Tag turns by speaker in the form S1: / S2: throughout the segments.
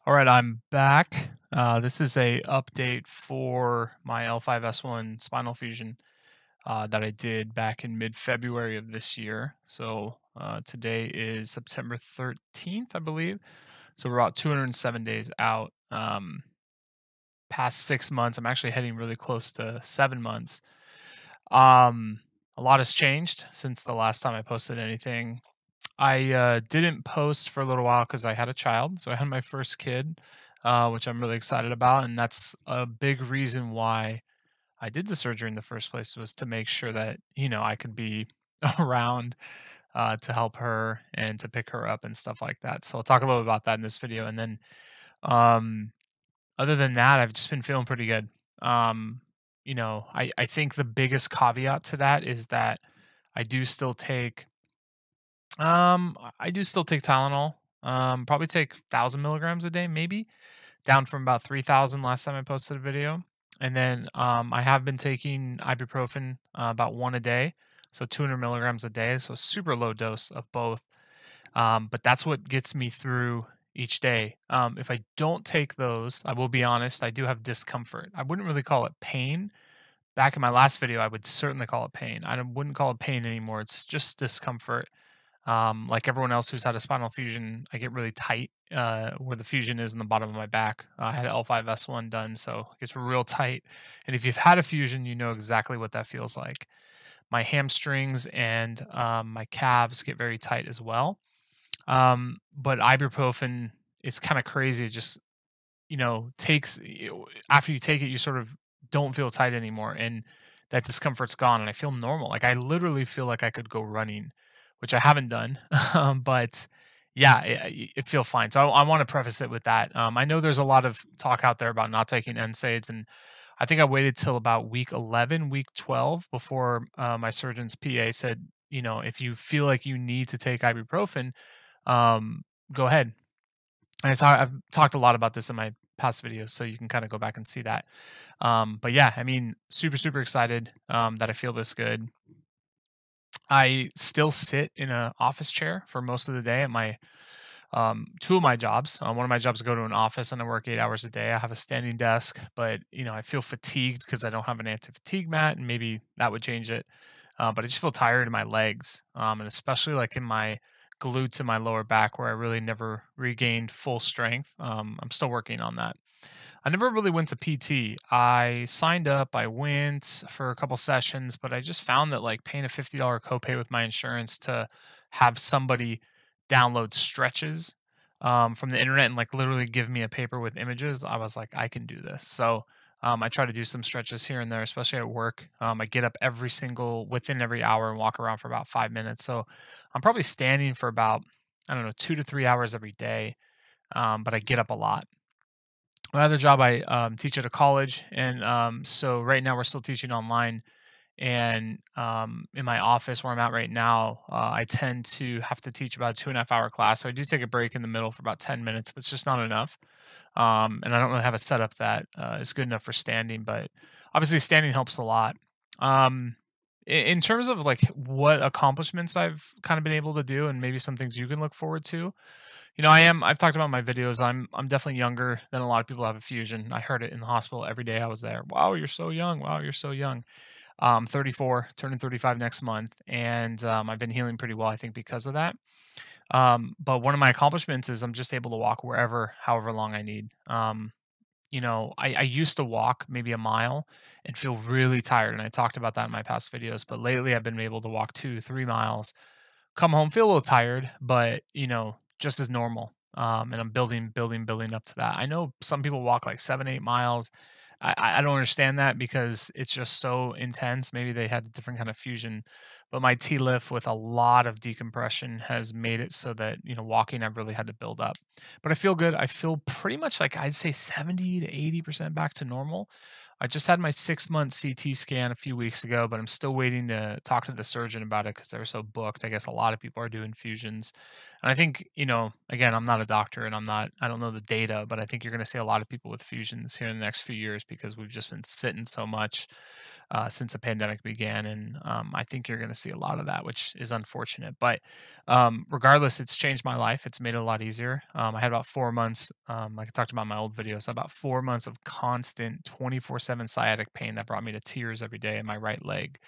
S1: All right, I'm back. This is a update for my L5-S1 spinal fusion that I did back in mid-February of this year. So today is September 13th, I believe. So we're about 207 days out. Past 6 months, I'm actually heading really close to 7 months. Um, a lot has changed since the last time I posted anything. I didn't post for a little while because I had a child. So I had my first kid, which I'm really excited about. And that's a big reason why I did the surgery in the first place was to make sure that, I could be around to help her and to pick her up and stuff like that. So I'll talk a little about that in this video. And then um, other than that, I've just been feeling pretty good. Um, I think the biggest caveat to that is that I do still take I do still take Tylenol. Probably take 1,000 milligrams a day, maybe down from about 3,000 last time I posted a video. And then I have been taking ibuprofen about one a day, so 200 milligrams a day. So super low dose of both. But that's what gets me through each day. If I don't take those, I will be honest, I do have discomfort. I wouldn't really call it pain. Back in my last video, I would certainly call it pain. Wouldn't call it pain anymore. It's just discomfort. Like everyone else who's had a spinal fusion, I get really tight where the fusion is in the bottom of my back. I had an L5-S1 done, so it gets real tight. And if you've had a fusion, you know exactly what that feels like. My hamstrings and my calves get very tight as well. But ibuprofen, it's kind of crazy. It just after you take it, you sort of don't feel tight anymore, and that discomfort's gone, and I feel normal. Like I literally feel like I could go running, which I haven't done, but yeah, it feels fine. So I want to preface it with that. I know there's a lot of talk out there about not taking NSAIDs, and I think I waited till about week 11, week 12 before my surgeon's PA said, if you feel like you need to take ibuprofen, go ahead. And I've talked a lot about this in my past videos, so you can kind of go back and see that. But yeah, I mean, super, super excited that I feel this good. I still sit in an office chair for most of the day at my two of my jobs. One of my jobs, I go to an office and I work 8 hours a day. I have a standing desk, but I feel fatigued because I don't have an anti-fatigue mat, and maybe that would change it. But I just feel tired in my legs, and especially like in my glutes and my lower back, where I really never regained full strength. I'm still working on that. I never really went to PT. I signed up, I went for a couple sessions, but I just found that like paying a $50 copay with my insurance to have somebody download stretches from the internet and like literally give me a paper with images, I was like, I can do this. So I try to do some stretches here and there, especially at work. I get up within every hour and walk around for about 5 minutes. So I'm probably standing for about, I don't know, 2 to 3 hours every day. But I get up a lot. My other job, I teach at a college, and so right now we're still teaching online. And in my office where I'm at right now, I tend to have to teach about a 2.5 hour class. So I do take a break in the middle for about 10 minutes, but it's just not enough. And I don't really have a setup that is good enough for standing, but obviously standing helps a lot. In terms of like what accomplishments I've kind of been able to do, and maybe some things you can look forward to, I've talked about in my videos. I'm definitely younger than a lot of people who have a fusion. I heard it in the hospital every day I was there. Wow, you're so young. Wow, you're so young. 34, turning 35 next month, and I've been healing pretty well, I think, because of that. But one of my accomplishments is I'm just able to walk wherever, however long I need. I used to walk maybe a mile and feel really tired, and I talked about that in my past videos. But lately, I've been able to walk 2, 3 miles, come home, feel a little tired, but just as normal. And I'm building up to that. I know some people walk like 7, 8 miles. I don't understand that because it's just so intense. Maybe they had a different kind of fusion, but my TLIF with a lot of decompression has made it so that walking I've really had to build up. But I feel good. I feel pretty much like I'd say 70 to 80% back to normal. I just had my 6-month CT scan a few weeks ago, but I'm still waiting to talk to the surgeon about it because they're so booked. I guess a lot of people are doing fusions. And I think, again, I'm not a doctor and I don't know the data, but I think you're going to see a lot of people with fusions here in the next few years because we've just been sitting so much since the pandemic began. And I think you're going to see a lot of that, which is unfortunate. But regardless, it's changed my life. It's made it a lot easier. I had about 4 months, like I talked about in my old videos, about 4 months of constant 24/7 sciatic pain that brought me to tears every day in my right leg.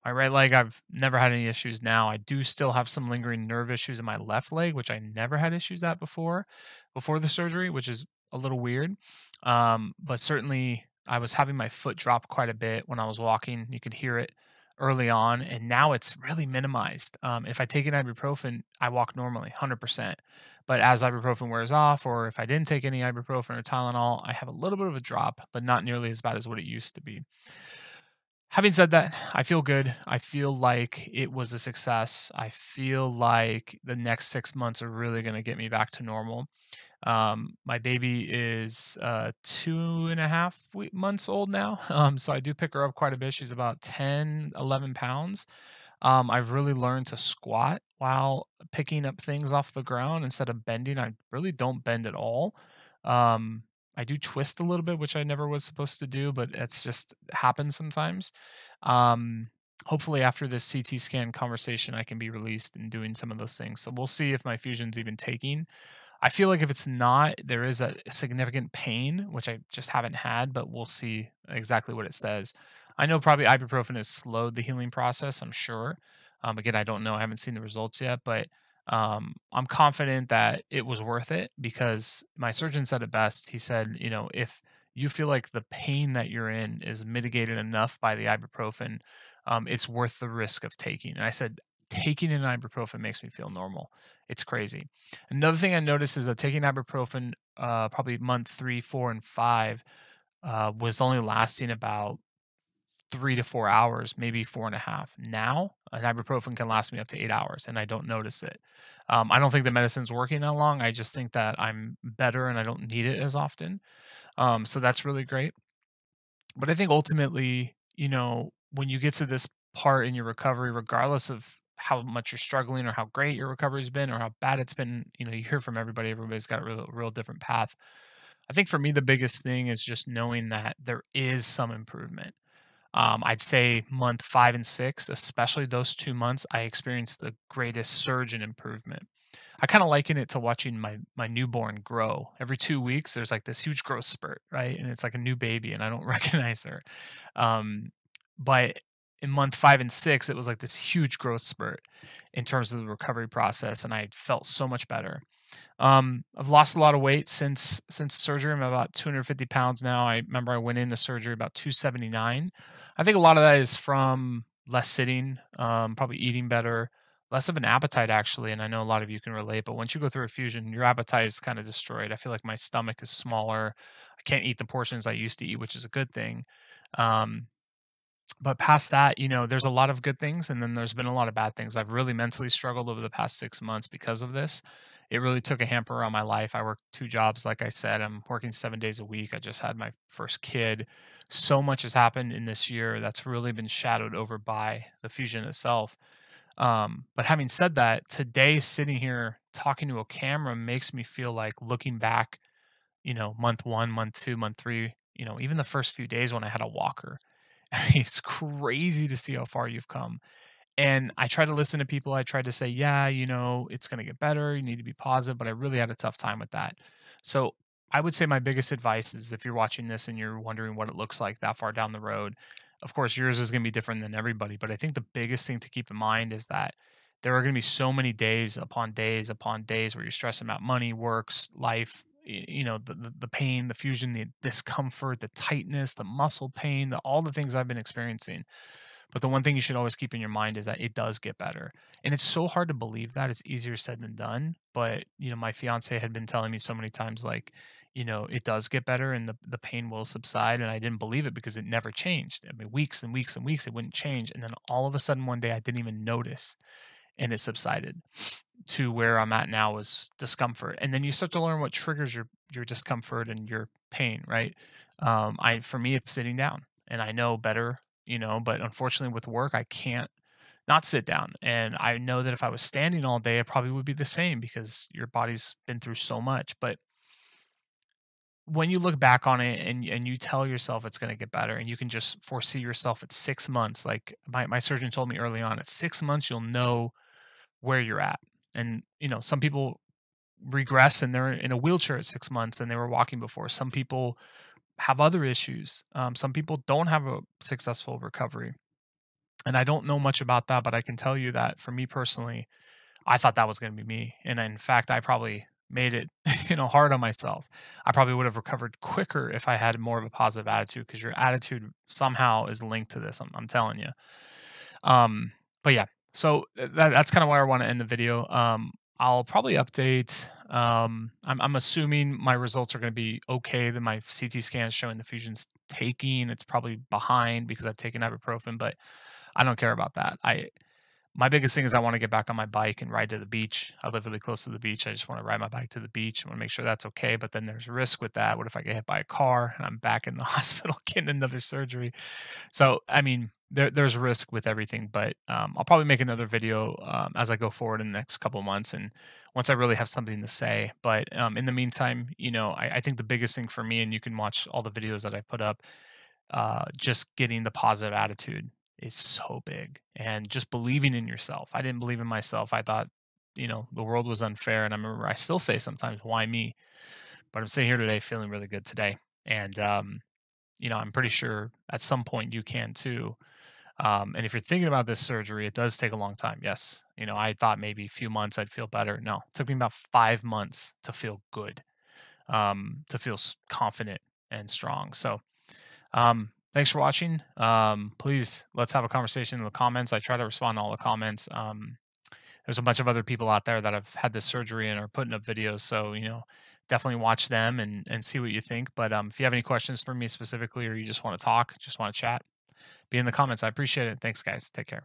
S1: My right leg, I've never had any issues now. I do still have some lingering nerve issues in my left leg, which I never had issues at before the surgery, which is a little weird. But certainly, I was having my foot drop quite a bit when I was walking. You could hear it early on, and now it's really minimized. If I take an ibuprofen, I walk normally, 100%. But as ibuprofen wears off, or if I didn't take any ibuprofen or Tylenol, I have a little bit of a drop, but not nearly as bad as what it used to be. Having said that, I feel good. I feel like it was a success. I feel like the next 6 months are really going to get me back to normal. My baby is 2.5 months old now. So I do pick her up quite a bit. She's about 10, 11 pounds. I've really learned to squat while picking up things off the ground instead of bending. I really don't bend at all. Um, I do twist a little bit, which I never was supposed to do, but it's just happens sometimes. Um, Hopefully, after this CT scan conversation, I can be released and doing some of those things. So we'll see if my fusion's even taking. I feel like if it's not, there is a significant pain, which I just haven't had, but we'll see exactly what it says. I know probably ibuprofen has slowed the healing process, I'm sure. Again, I don't know. I haven't seen the results yet, but I'm confident that it was worth it because my surgeon said it best. He said, if you feel like the pain that you're in is mitigated enough by the ibuprofen, it's worth the risk of taking. And I said, taking an ibuprofen makes me feel normal. It's crazy. Another thing I noticed is that taking ibuprofen, probably month 3, 4, and 5, was only lasting about 3 to 4 hours, maybe 4.5. Now, an ibuprofen can last me up to 8 hours, and I don't notice it. I don't think the medicine's working that long. I just think that I'm better and I don't need it as often. So that's really great. But I think ultimately, when you get to this part in your recovery, regardless of how much you're struggling or how great your recovery's been or how bad it's been, you hear from everybody. Everybody's got a real different path. I think for me, the biggest thing is just knowing that there is some improvement. I'd say month 5 and 6, especially those 2 months, I experienced the greatest surge in improvement. I kind of liken it to watching my newborn grow. Every 2 weeks, there's like this huge growth spurt, right? And it's like a new baby, and I don't recognize her. Um, but in month 5 and 6, it was like this huge growth spurt in terms of the recovery process, and I felt so much better. I've lost a lot of weight since surgery. I'm about 250 pounds now. I remember I went into surgery about 279. I think a lot of that is from less sitting, probably eating better, less of an appetite actually. And I know a lot of you can relate, but once you go through a fusion, your appetite is kind of destroyed. I feel like my stomach is smaller. I can't eat the portions I used to eat, which is a good thing. Um, but past that, there's a lot of good things, and then there's been a lot of bad things. I've really mentally struggled over the past 6 months because of this. It really took a hamper on my life. I work 2 jobs, like I said. I'm working 7 days a week. I just had my first kid. So much has happened in this year that's really been shadowed over by the fusion itself. But having said that, today sitting here talking to a camera makes me feel like looking back, month 1, month 2, month 3, even the first few days when I had a walker. It's crazy to see how far you've come. And I try to listen to people. I tried to say, yeah, it's going to get better. You need to be positive. But I really had a tough time with that. So I would say my biggest advice is if you're watching this and you're wondering what it looks like that far down the road, of course, yours is going to be different than everybody. But I think the biggest thing to keep in mind is that there are going to be so many days upon days upon days where you're stressing about money, works, life, the pain, the fusion, the discomfort, the tightness, the muscle pain, all the things I've been experiencing. But the one thing you should always keep in your mind is that it does get better. And it's so hard to believe that. It's easier said than done. But, my fiance had been telling me so many times, like, it does get better and the pain will subside. And I didn't believe it because it never changed. I mean, weeks and weeks and weeks, it wouldn't change. And then all of a sudden, one day, I didn't even notice and it subsided to where I'm at now is discomfort. And then you start to learn what triggers your discomfort and your pain, right? I for me, it's sitting down, and I know better, but unfortunately with work, I can't not sit down. And I know that if I was standing all day, it probably would be the same because your body's been through so much. But when you look back on it and you tell yourself it's going to get better and you can just foresee yourself at 6 months, like my surgeon told me early on, at 6 months, you'll know where you're at. And, some people regress and they're in a wheelchair at 6 months and they were walking before. Some people have other issues. Some people don't have a successful recovery. And I don't know much about that, but I can tell you that for me personally, I thought that was gonna be me, and in fact, I probably made it, hard on myself. I probably would have recovered quicker if I had more of a positive attitude, because your attitude somehow is linked to this, I'm telling you. Um, but yeah, so that's kinda where I wanna end the video. I'll probably update, I'm assuming my results are gonna be okay, that my CT scan is showing the fusion's taking, it's probably behind because I've taken ibuprofen, but I don't care about that. My biggest thing is I wanna get back on my bike and ride to the beach. I live really close to the beach. I just wanna ride my bike to the beach. I wanna make sure that's okay, but then there's risk with that. What if I get hit by a car and I'm back in the hospital getting another surgery? So, I mean, there's risk with everything, but, I'll probably make another video, as I go forward in the next couple of months and once I really have something to say. But, in the meantime, I think the biggest thing for me, and you can watch all the videos that I put up, just getting the positive attitude is so big, and just believing in yourself. I didn't believe in myself. I thought, the world was unfair. And I remember I still say sometimes, why me? But I'm sitting here today feeling really good today. And, I'm pretty sure at some point you can too. And if you're thinking about this surgery, it does take a long time. Yes. I thought maybe a few months I'd feel better. No, it took me about 5 months to feel good, to feel confident and strong. So, thanks for watching. Please let's have a conversation in the comments. I try to respond to all the comments. There's a bunch of other people out there that have had this surgery and are putting up videos. So, definitely watch them and see what you think. But if you have any questions for me specifically, or you just want to talk, just want to chat, be in the comments. I appreciate it. Thanks, guys. Take care.